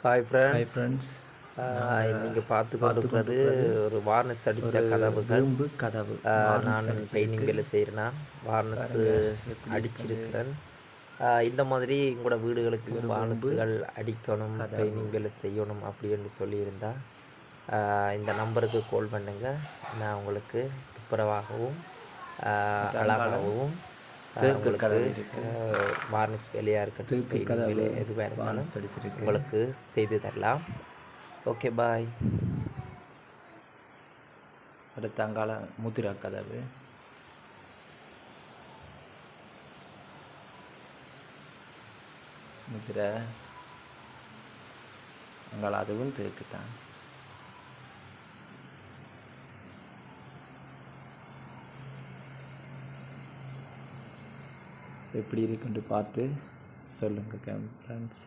Hi hi friends. Friends, நீங்கள் பார்த்து பார்த்து கொண்டிருக்கிறது கொண்டிருக்கிறது ஒரு வார்னிஷ் அடித்த ஒரு கதவுகள். வீம்பு கதவு. நான் வார்னிஷ் பெயிண்டிங் அடிச்சிருக்கு வேலை செய்கிறேன்னா வார்னிஷ் பாருங்க எப்படி இருக்குன்னு. அடிச்சிருக்கிறேன். இந்த மாதிரி உங்களோட வீடுகளுக்கு இது ஒரு வீம்பு வார்னிஷ்கள் அடிக்கணும், கதவு. பெயிண்டிங் வேலை செய்யணும் அப்படின்னு சொல்லியிருந்தா இந்த நம்பருக்கு கால் பண்ணுங்கள். நான் உங்களுக்கு துப்புரவாகவும் அழகாகவும் உங்களுக்கு வார்னிஷ் வேலையாக இருக்கட்டும், பெயிண்டிங் வேலை எதுவாக இருந்தாலும் உங்களுக்கு செய்து தரலாம். ஓகே, பாய். அடுத்த அங்கால முதிரா கதவு. முதிரை அங்கால அதுவும் தேக்குத்தான். எப்படி இருக்குன்னு பார்த்து சொல்லுங்கள் ஃப்ரெண்ட்ஸ்.